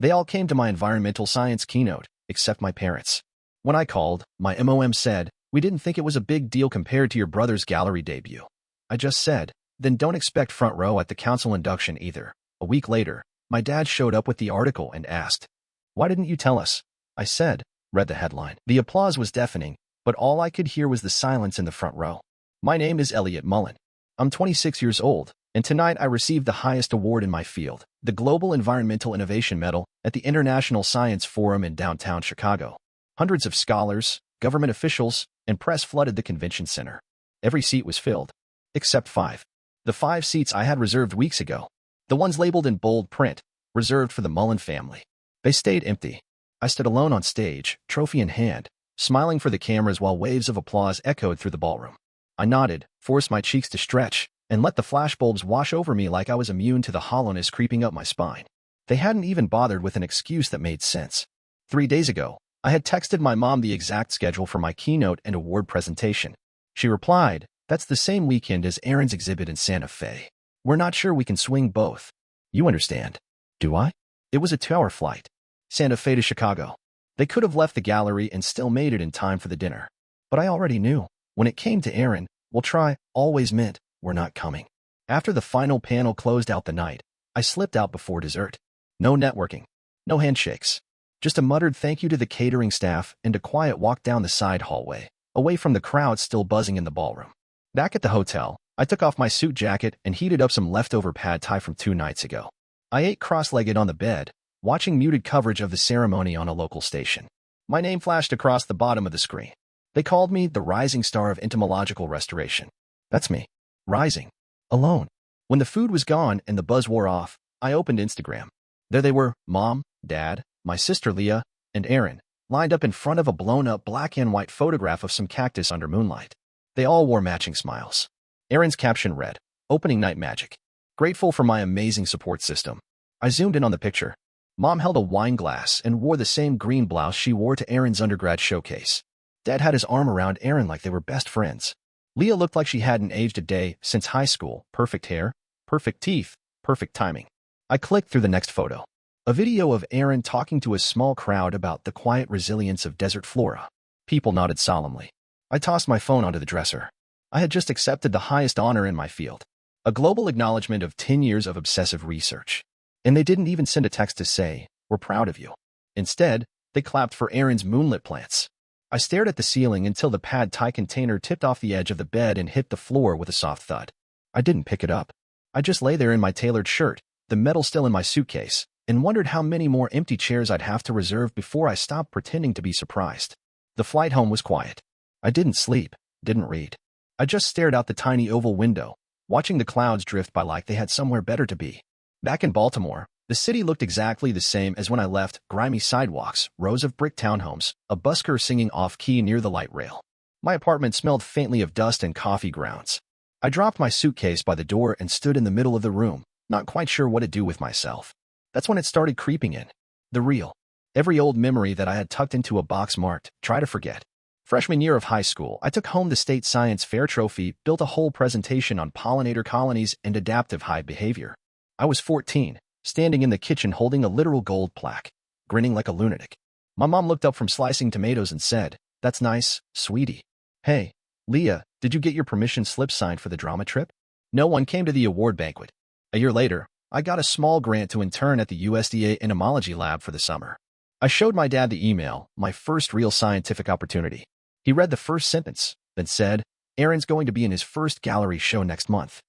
They all came to my environmental science keynote, except my parents. When I called, my mom said, "We didn't think it was a big deal compared to your brother's gallery debut." I just said, "Then don't expect front row at the council induction either." A week later, my dad showed up with the article and asked, "Why didn't you tell us?" I said, "Read the headline." The applause was deafening, but all I could hear was the silence in the front row. My name is Elliot Mullen. I'm 26 years old, and tonight I received the highest award in my field, the Global Environmental Innovation Medal, at the International Science Forum in downtown Chicago. Hundreds of scholars, government officials, and press flooded the convention center. Every seat was filled, except 5. The 5 seats I had reserved weeks ago, the ones labeled in bold print, reserved for the Mullen family. They stayed empty. I stood alone on stage, trophy in hand, smiling for the cameras while waves of applause echoed through the ballroom. I nodded, forced my cheeks to stretch, and let the flashbulbs wash over me like I was immune to the hollowness creeping up my spine. They hadn't even bothered with an excuse that made sense. 3 days ago, I had texted my mom the exact schedule for my keynote and award presentation. She replied, "That's the same weekend as Aaron's exhibit in Santa Fe. We're not sure we can swing both." You understand. Do I? It was a 2-hour flight. Santa Fe to Chicago. They could have left the gallery and still made it in time for the dinner. But I already knew. When it came to Aaron, "We'll try," always meant, "We're not coming." After the final panel closed out the night, I slipped out before dessert. No networking. No handshakes. Just a muttered thank you to the catering staff and a quiet walk down the side hallway, away from the crowd still buzzing in the ballroom. Back at the hotel, I took off my suit jacket and heated up some leftover pad thai from 2 nights ago. I ate cross-legged on the bed, watching muted coverage of the ceremony on a local station. My name flashed across the bottom of the screen. They called me the rising star of entomological restoration. That's me. Rising. Alone. When the food was gone and the buzz wore off, I opened Instagram. There they were, Mom, Dad, my sister Leah, and Aaron, lined up in front of a blown-up black and white photograph of some cactus under moonlight. They all wore matching smiles. Aaron's caption read, "Opening night magic. Grateful for my amazing support system." I zoomed in on the picture. Mom held a wine glass and wore the same green blouse she wore to Aaron's undergrad showcase. Dad had his arm around Aaron like they were best friends. Leah looked like she hadn't aged a day since high school. Perfect hair, perfect teeth, perfect timing. I clicked through the next photo. A video of Aaron talking to a small crowd about the quiet resilience of desert flora. People nodded solemnly. I tossed my phone onto the dresser. I had just accepted the highest honor in my field, a global acknowledgement of 10 years of obsessive research. And they didn't even send a text to say, "We're proud of you." Instead, they clapped for Aaron's moonlit plants. I stared at the ceiling until the pad thai container tipped off the edge of the bed and hit the floor with a soft thud. I didn't pick it up. I just lay there in my tailored shirt, the medal still in my suitcase, and wondered how many more empty chairs I'd have to reserve before I stopped pretending to be surprised. The flight home was quiet. I didn't sleep, didn't read. I just stared out the tiny oval window, watching the clouds drift by like they had somewhere better to be. Back in Baltimore, the city looked exactly the same as when I left: grimy sidewalks, rows of brick townhomes, a busker singing off-key near the light rail. My apartment smelled faintly of dust and coffee grounds. I dropped my suitcase by the door and stood in the middle of the room, not quite sure what to do with myself. That's when it started creeping in. The real. Every old memory that I had tucked into a box marked, "Try to forget." Freshman year of high school, I took home the state science fair trophy, built a whole presentation on pollinator colonies and adaptive hive behavior. I was 14. Standing in the kitchen holding a literal gold plaque, grinning like a lunatic. My mom looked up from slicing tomatoes and said, "That's nice, sweetie." "Hey, Leah, did you get your permission slip signed for the drama trip?" No one came to the award banquet. A year later, I got a small grant to intern at the USDA entomology lab for the summer. I showed my dad the email, my first real scientific opportunity. He read the first sentence, then said, "Aaron's going to be in his first gallery show next month."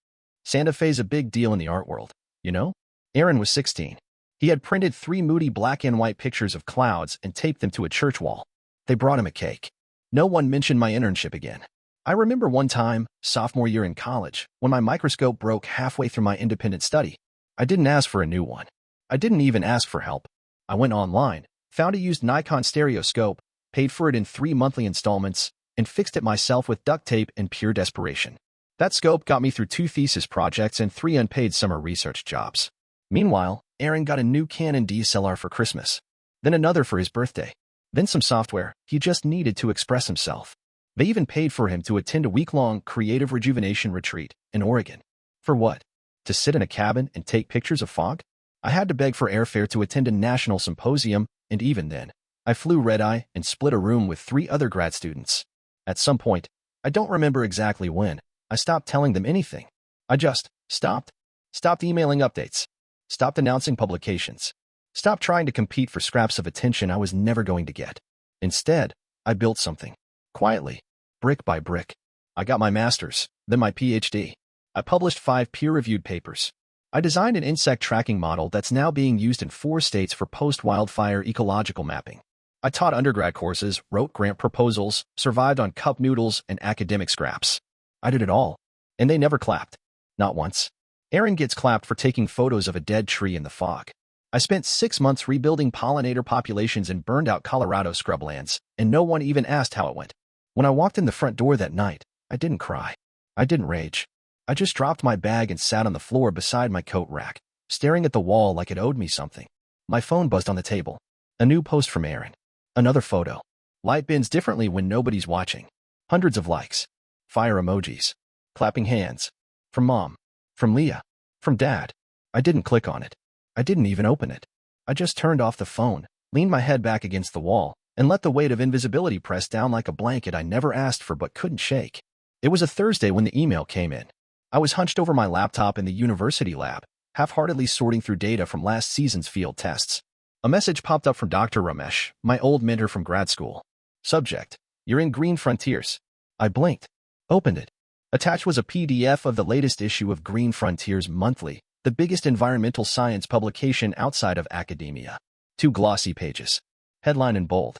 Santa Fe's a big deal in the art world, you know? Aaron was 16. He had printed 3 moody black and white pictures of clouds and taped them to a church wall. They brought him a cake. No one mentioned my internship again. I remember one time, sophomore year in college, when my microscope broke halfway through my independent study. I didn't ask for a new one. I didn't even ask for help. I went online, found a used Nikon stereoscope, paid for it in 3 monthly installments, and fixed it myself with duct tape in pure desperation. That scope got me through 2 thesis projects and 3 unpaid summer research jobs. Meanwhile, Aaron got a new Canon DSLR for Christmas, then another for his birthday, then some software he just needed to express himself. They even paid for him to attend a week-long creative rejuvenation retreat in Oregon. For what? To sit in a cabin and take pictures of fog? I had to beg for airfare to attend a national symposium, and even then, I flew red-eye and split a room with 3 other grad students. At some point, I don't remember exactly when, I stopped telling them anything. I just stopped. Stopped emailing updates. Stopped announcing publications. Stopped trying to compete for scraps of attention I was never going to get. Instead, I built something. Quietly. Brick by brick. I got my master's, then my PhD. I published 5 peer-reviewed papers. I designed an insect tracking model that's now being used in 4 states for post-wildfire ecological mapping. I taught undergrad courses, wrote grant proposals, survived on cup noodles and academic scraps. I did it all. And they never clapped. Not once. Aaron gets clapped for taking photos of a dead tree in the fog. I spent 6 months rebuilding pollinator populations in burned-out Colorado scrublands, and no one even asked how it went. When I walked in the front door that night, I didn't cry. I didn't rage. I just dropped my bag and sat on the floor beside my coat rack, staring at the wall like it owed me something. My phone buzzed on the table. A new post from Aaron. Another photo. Light bends differently when nobody's watching. Hundreds of likes. Fire emojis. Clapping hands. From Mom. From Leah. From Dad. I didn't click on it. I didn't even open it. I just turned off the phone, leaned my head back against the wall, and let the weight of invisibility press down like a blanket I never asked for but couldn't shake. It was a Thursday when the email came in. I was hunched over my laptop in the university lab, half-heartedly sorting through data from last season's field tests. A message popped up from Dr. Ramesh, my old mentor from grad school. Subject: You're in Green Frontiers. I blinked. Opened it. Attached was a PDF of the latest issue of Green Frontiers Monthly, the biggest environmental science publication outside of academia. 2 glossy pages. Headline in bold.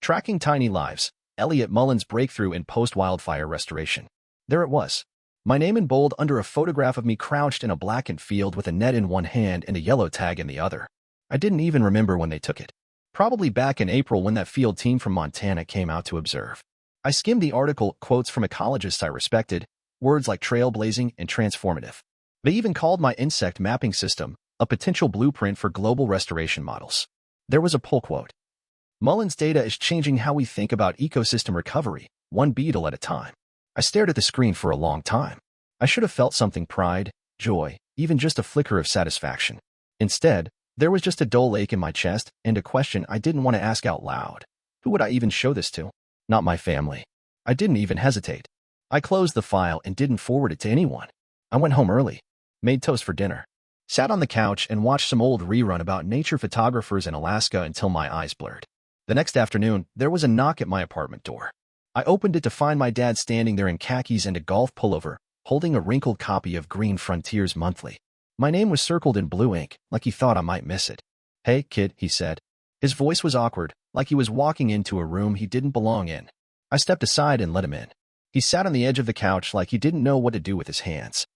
Tracking Tiny Lives, Elliot Mullen's Breakthrough in Post-Wildfire Restoration. There it was. My name in bold under a photograph of me crouched in a blackened field with a net in one hand and a yellow tag in the other. I didn't even remember when they took it. Probably back in April when that field team from Montana came out to observe. I skimmed the article, quotes from ecologists I respected, words like trailblazing and transformative. They even called my insect mapping system a potential blueprint for global restoration models. There was a pull quote. Mullen's data is changing how we think about ecosystem recovery, one beetle at a time. I stared at the screen for a long time. I should have felt something: pride, joy, even just a flicker of satisfaction. Instead, there was just a dull ache in my chest and a question I didn't want to ask out loud. Who would I even show this to? Not my family. I didn't even hesitate. I closed the file and didn't forward it to anyone. I went home early, made toast for dinner, sat on the couch and watched some old rerun about nature photographers in Alaska until my eyes blurred. The next afternoon, there was a knock at my apartment door. I opened it to find my dad standing there in khakis and a golf pullover, holding a wrinkled copy of Green Frontiers Monthly. My name was circled in blue ink, like he thought I might miss it. "Hey, kid," he said. His voice was awkward, like he was walking into a room he didn't belong in. I stepped aside and let him in. He sat on the edge of the couch like he didn't know what to do with his hands.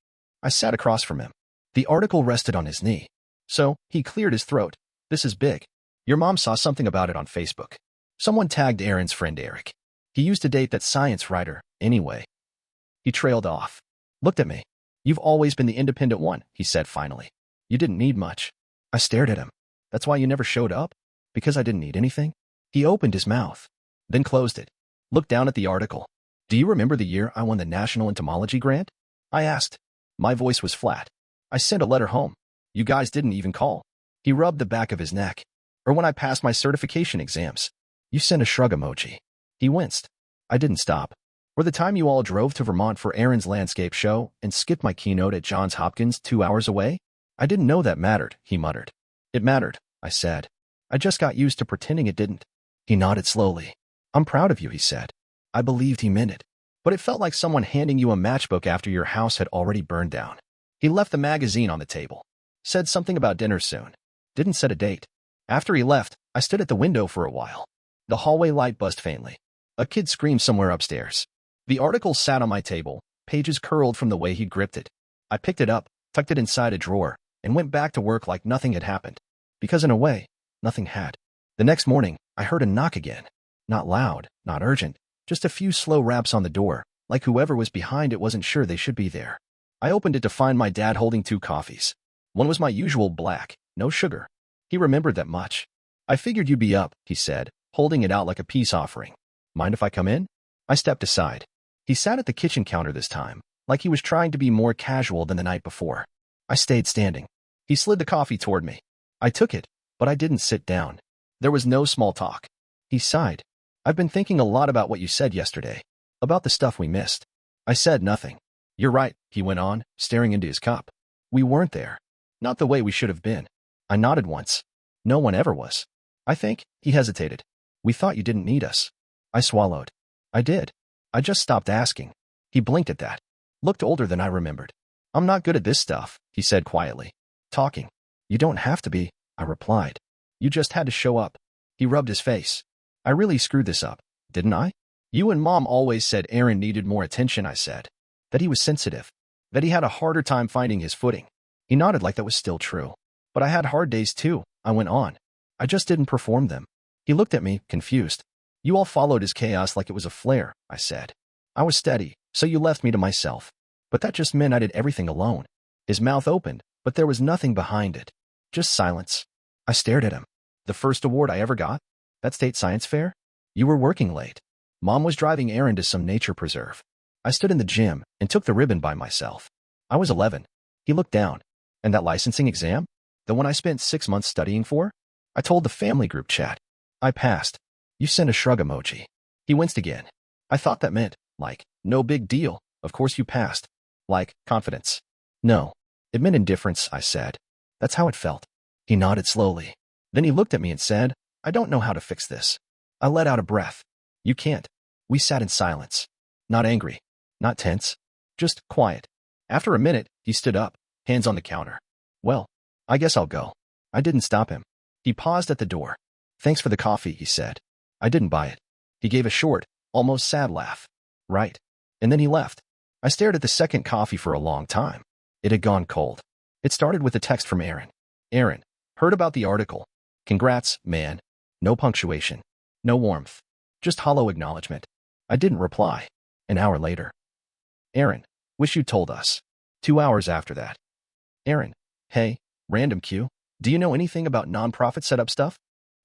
I sat across from him. The article rested on his knee. So, he cleared his throat. "This is big. Your mom saw something about it on Facebook. Someone tagged Aaron's friend Eric. He used to date that science writer, anyway." He trailed off. Looked at me. "You've always been the independent one," he said finally. "You didn't need much." I stared at him. "That's why you never showed up? Because I didn't need anything?" He opened his mouth, then closed it. Looked down at the article. "Do you remember the year I won the National Entomology Grant?" I asked. My voice was flat. "I sent a letter home. You guys didn't even call." He rubbed the back of his neck. "Or when I passed my certification exams." You sent a shrug emoji. He winced. I didn't stop. "Or the time you all drove to Vermont for Aaron's landscape show and skipped my keynote at Johns Hopkins 2 hours away?" "I didn't know that mattered," he muttered. "It mattered," I said. "I just got used to pretending it didn't." He nodded slowly. "I'm proud of you," he said. I believed he meant it. But it felt like someone handing you a matchbook after your house had already burned down. He left the magazine on the table. Said something about dinner soon. Didn't set a date. After he left, I stood at the window for a while. The hallway light buzzed faintly. A kid screamed somewhere upstairs. The article sat on my table, pages curled from the way he'd gripped it. I picked it up, tucked it inside a drawer, and went back to work like nothing had happened. Because in a way, nothing had. The next morning, I heard a knock again. Not loud, not urgent, just a few slow raps on the door, like whoever was behind it wasn't sure they should be there. I opened it to find my dad holding 2 coffees. One was my usual black, no sugar. He remembered that much. "I figured you'd be up," he said, holding it out like a peace offering. "Mind if I come in?" I stepped aside. He sat at the kitchen counter this time, like he was trying to be more casual than the night before. I stayed standing. He slid the coffee toward me. I took it, but I didn't sit down. There was no small talk. He sighed. I've been thinking a lot about what you said yesterday, about the stuff we missed. I said nothing. You're right, he went on, staring into his cup. We weren't there. Not the way we should have been. I nodded once. No one ever was. I think, he hesitated. We thought you didn't need us. I swallowed. I did. I just stopped asking. He blinked at that. Looked older than I remembered. I'm not good at this stuff, he said quietly. Talking. You don't have to be, I replied. You just had to show up. He rubbed his face. I really screwed this up, didn't I? You and Mom always said Aaron needed more attention, I said. That he was sensitive. That he had a harder time finding his footing. He nodded like that was still true. But I had hard days too, I went on. I just didn't perform them. He looked at me, confused. You all followed his chaos like it was a flare, I said. I was steady, so you left me to myself. But that just meant I did everything alone. His mouth opened, but there was nothing behind it. Just silence. I stared at him. The first award I ever got? That state science fair? You were working late. Mom was driving Aaron to some nature preserve. I stood in the gym and took the ribbon by myself. I was 11. He looked down. And that licensing exam? The one I spent 6 months studying for? I told the family group chat. I passed. You sent a shrug emoji. He winced again. I thought that meant, like, no big deal. Of course you passed. Like, confidence. No. It meant indifference, I said. That's how it felt. He nodded slowly. Then he looked at me and said, I don't know how to fix this. I let out a breath. You can't. We sat in silence. Not angry. Not tense. Just quiet. After a minute, he stood up, hands on the counter. Well, I guess I'll go. I didn't stop him. He paused at the door. Thanks for the coffee, he said. I didn't buy it. He gave a short, almost sad laugh. Right. And then he left. I stared at the second coffee for a long time. It had gone cold. It started with a text from Aaron. Aaron, heard about the article. Congrats, man. No punctuation. No warmth. Just hollow acknowledgement. I didn't reply. An hour later. Aaron, wish you'd told us. 2 hours after that. Aaron, hey, random Q. Do you know anything about nonprofit setup stuff?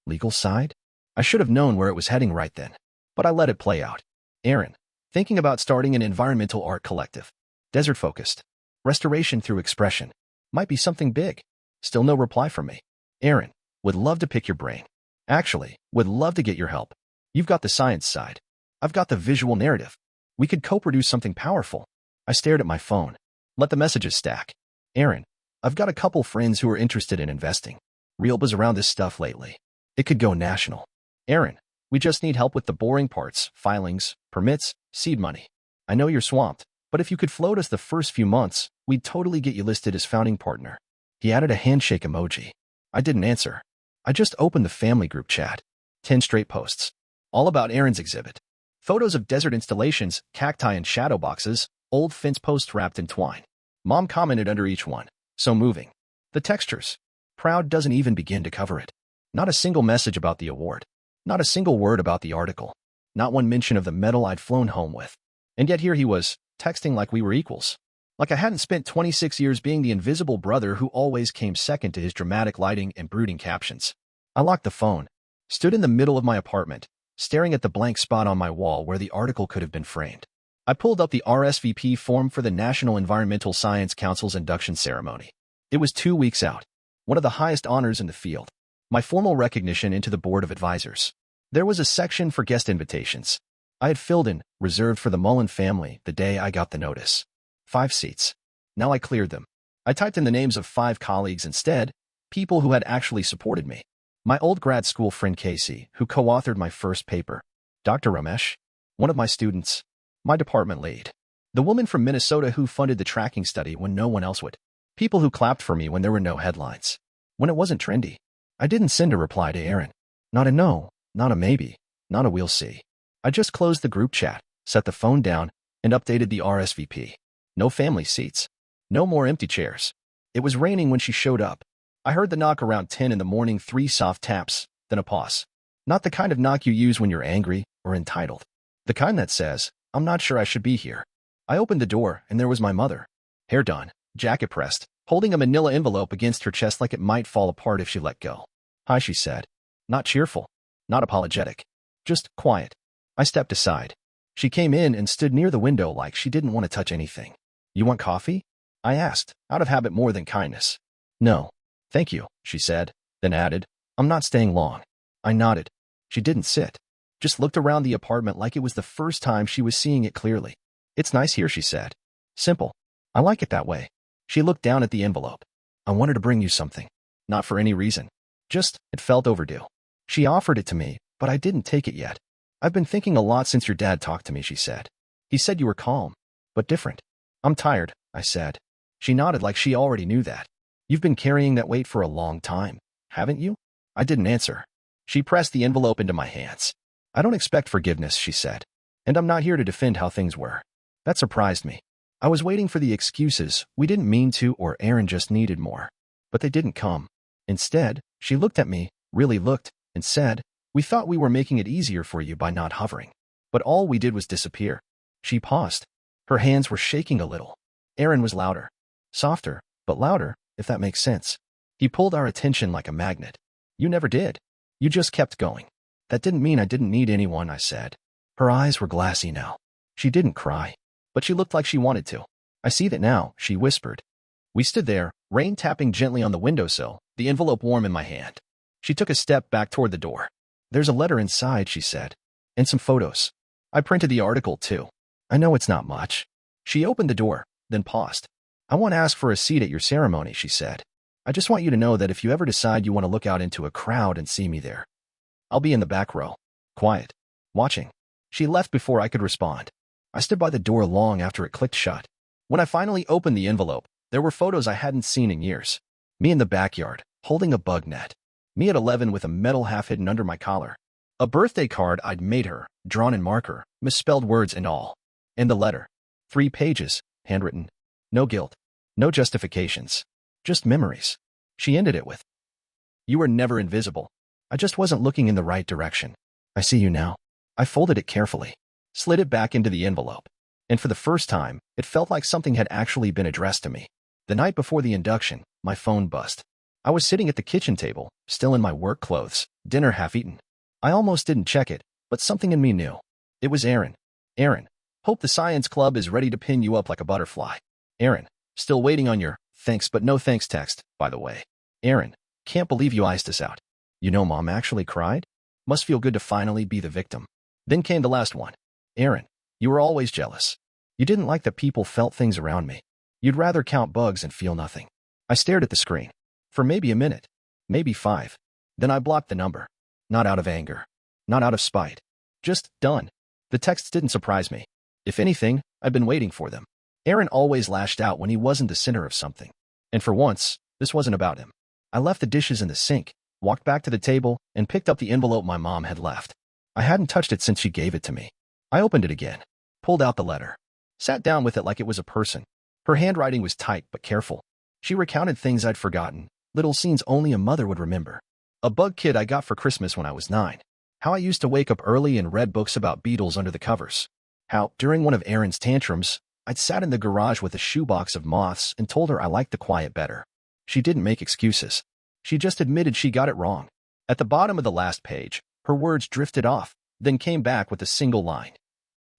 Legal side? I should have known where it was heading right then. But I let it play out. Aaron, thinking about starting an environmental art collective. Desert-focused. Restoration through expression. Might be something big. Still no reply from me. Aaron, would love to pick your brain. Actually, would love to get your help. You've got the science side. I've got the visual narrative. We could co-produce something powerful. I stared at my phone. Let the messages stack. Aaron, I've got a couple friends who are interested in investing. Real buzz around this stuff lately. It could go national. Aaron, we just need help with the boring parts, filings, permits, seed money. I know you're swamped, but if you could float us the first few months, we'd totally get you listed as founding partner. He added a handshake emoji. I didn't answer. I just opened the family group chat. 10 straight posts. All about Aaron's exhibit. Photos of desert installations, cacti and shadow boxes, old fence posts wrapped in twine. Mom commented under each one. So moving. The textures. Proud doesn't even begin to cover it. Not a single message about the award. Not a single word about the article. Not one mention of the medal I'd flown home with. And yet here he was, texting like we were equals. Like I hadn't spent 26 years being the invisible brother who always came second to his dramatic lighting and brooding captions. I locked the phone. Stood in the middle of my apartment, staring at the blank spot on my wall where the article could have been framed. I pulled up the RSVP form for the National Environmental Science Council's induction ceremony. It was 2 weeks out. One of the highest honors in the field. My formal recognition into the board of advisors. There was a section for guest invitations. I had filled in, reserved for the Mullen family, the day I got the notice. 5 seats. Now I cleared them. I typed in the names of 5 colleagues instead, people who had actually supported me. My old grad school friend Casey, who co-authored my first paper. Dr. Ramesh, one of my students. My department lead. The woman from Minnesota who funded the tracking study when no one else would. People who clapped for me when there were no headlines. When it wasn't trendy. I didn't send a reply to Aaron. Not a no, not a maybe, not a we'll see. I just closed the group chat, set the phone down, and updated the RSVP. No family seats. No more empty chairs. It was raining when she showed up. I heard the knock around 10 in the morning, 3 soft taps, then a pause. Not the kind of knock you use when you're angry or entitled. The kind that says, I'm not sure I should be here. I opened the door, and there was my mother. Hair done, jacket pressed, holding a manila envelope against her chest like it might fall apart if she let go. Hi, she said. Not cheerful. Not apologetic. Just quiet. I stepped aside. She came in and stood near the window like she didn't want to touch anything. You want coffee? I asked, out of habit more than kindness. No. Thank you, she said, then added, I'm not staying long. I nodded. She didn't sit. Just looked around the apartment like it was the first time she was seeing it clearly. It's nice here, she said. Simple. I like it that way. She looked down at the envelope. I wanted to bring you something. Not for any reason. Just, it felt overdue. She offered it to me, but I didn't take it yet. I've been thinking a lot since your dad talked to me, she said. He said you were calm, but different. I'm tired, I said. She nodded like she already knew that. You've been carrying that weight for a long time, haven't you? I didn't answer. She pressed the envelope into my hands. I don't expect forgiveness, she said. And I'm not here to defend how things were. That surprised me. I was waiting for the excuses we didn't mean to or Aaron just needed more. But they didn't come. Instead, she looked at me, really looked, and said, we thought we were making it easier for you by not hovering. But all we did was disappear. She paused. Her hands were shaking a little. Aaron was louder. Softer, but louder, if that makes sense. He pulled our attention like a magnet. You never did. You just kept going. That didn't mean I didn't need anyone, I said. Her eyes were glassy now. She didn't cry, but she looked like she wanted to. I see that now, she whispered. We stood there, rain tapping gently on the windowsill, the envelope warm in my hand. She took a step back toward the door. There's a letter inside, she said, and some photos. I printed the article, too. I know it's not much. She opened the door, then paused. I won't ask for a seat at your ceremony, she said. I just want you to know that if you ever decide you want to look out into a crowd and see me there, I'll be in the back row, quiet, watching. She left before I could respond. I stood by the door long after it clicked shut. When I finally opened the envelope, there were photos I hadn't seen in years. Me in the backyard, holding a bug net. Me at 11 with a medal half hidden under my collar. A birthday card I'd made her, drawn in marker, misspelled words and all. And the letter. 3 pages, handwritten. No guilt. No justifications. Just memories. She ended it with, you were never invisible. I just wasn't looking in the right direction. I see you now. I folded it carefully, slid it back into the envelope. And for the first time, it felt like something had actually been addressed to me. The night before the induction, my phone buzzed. I was sitting at the kitchen table, still in my work clothes, dinner half eaten. I almost didn't check it, but something in me knew. It was Aaron. Aaron, hope the science club is ready to pin you up like a butterfly. Aaron, still waiting on your thanks but no thanks text, by the way. Aaron, can't believe you iced us out. You know Mom actually cried? Must feel good to finally be the victim. Then came the last one. Aaron, you were always jealous. You didn't like that people felt things around me. You'd rather count bugs and feel nothing. I stared at the screen. For maybe a minute. Maybe 5. Then I blocked the number. Not out of anger. Not out of spite. Just done. The texts didn't surprise me. If anything, I'd been waiting for them. Aaron always lashed out when he wasn't the center of something. And for once, this wasn't about him. I left the dishes in the sink, walked back to the table, and picked up the envelope my mom had left. I hadn't touched it since she gave it to me. I opened it again, pulled out the letter, sat down with it like it was a person. Her handwriting was tight but careful. She recounted things I'd forgotten, little scenes only a mother would remember. A bug kit I got for Christmas when I was 9. How I used to wake up early and read books about beetles under the covers. How, during one of Aaron's tantrums, I'd sat in the garage with a shoebox of moths and told her I liked the quiet better. She didn't make excuses. She just admitted she got it wrong. At the bottom of the last page, her words drifted off, then came back with a single line.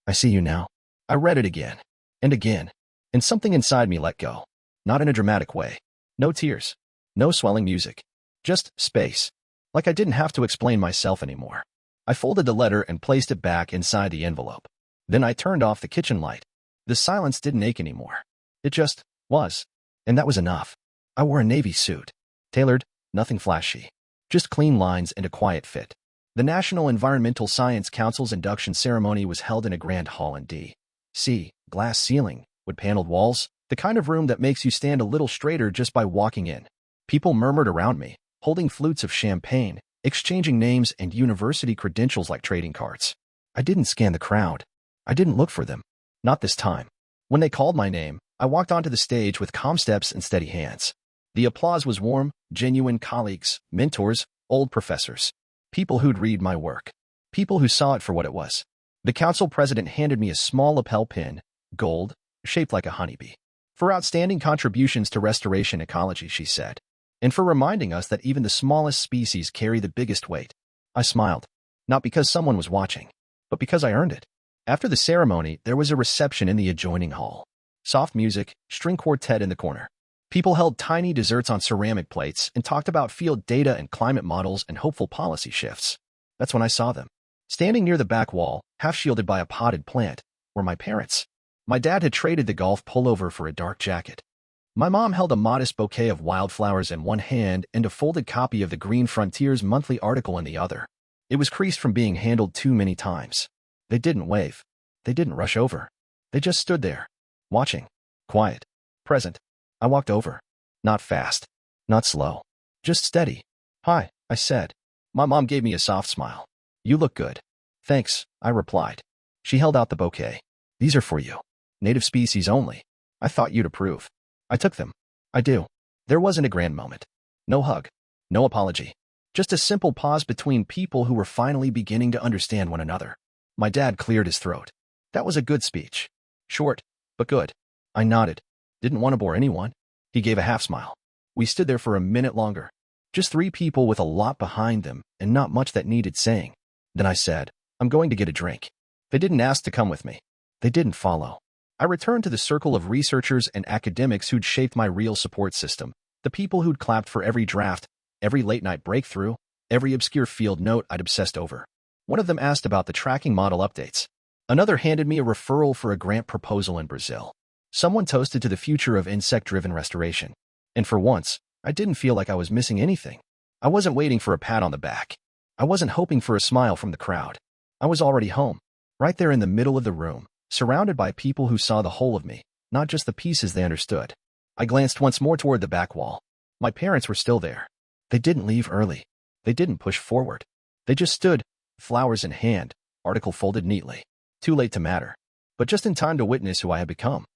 I see you now. I read it again. And something inside me let go. Not in a dramatic way. No tears. No swelling music. Just space. Like I didn't have to explain myself anymore. I folded the letter and placed it back inside the envelope. Then I turned off the kitchen light. The silence didn't ache anymore. It just was. And that was enough. I wore a navy suit. Tailored, nothing flashy. Just clean lines and a quiet fit. The National Environmental Science Council's induction ceremony was held in a grand hall in D.C. Glass ceiling, wood paneled walls, the kind of room that makes you stand a little straighter just by walking in. People murmured around me, holding flutes of champagne, exchanging names and university credentials like trading cards. I didn't scan the crowd. I didn't look for them. Not this time. When they called my name, I walked onto the stage with calm steps and steady hands. The applause was warm, genuine colleagues, mentors, old professors. People who'd read my work. People who saw it for what it was. The council president handed me a small lapel pin, gold, shaped like a honeybee. For outstanding contributions to restoration ecology, she said. And for reminding us that even the smallest species carry the biggest weight. I smiled. Not because someone was watching, but because I earned it. After the ceremony, there was a reception in the adjoining hall. Soft music, string quartet in the corner. People held tiny desserts on ceramic plates and talked about field data and climate models and hopeful policy shifts. That's when I saw them. Standing near the back wall, half shielded by a potted plant, were my parents. My dad had traded the golf pullover for a dark jacket. My mom held a modest bouquet of wildflowers in one hand and a folded copy of the Green Frontiers monthly article in the other. It was creased from being handled too many times. They didn't wave. They didn't rush over. They just stood there, watching, quiet, present. I walked over. Not fast, not slow, just steady. "Hi," I said. My mom gave me a soft smile. "You look good." "Thanks," I replied. She held out the bouquet. "These are for you. Native species only. I thought you'd approve." I took them. I do. There wasn't a grand moment. No hug. No apology. Just a simple pause between people who were finally beginning to understand one another. My dad cleared his throat. "That was a good speech. Short, but good." I nodded. Didn't want to bore anyone. He gave a half smile. We stood there for a minute longer. Just three people with a lot behind them and not much that needed saying. Then I said, "I'm going to get a drink." They didn't ask to come with me. They didn't follow. I returned to the circle of researchers and academics who'd shaped my real support system, the people who'd clapped for every draft, every late-night breakthrough, every obscure field note I'd obsessed over. One of them asked about the tracking model updates. Another handed me a referral for a grant proposal in Brazil. Someone toasted to the future of insect-driven restoration. And for once, I didn't feel like I was missing anything. I wasn't waiting for a pat on the back. I wasn't hoping for a smile from the crowd. I was already home, right there in the middle of the room, surrounded by people who saw the whole of me, not just the pieces they understood. I glanced once more toward the back wall. My parents were still there. They didn't leave early. They didn't push forward. They just stood, flowers in hand, article folded neatly. Too late to matter, but just in time to witness who I had become.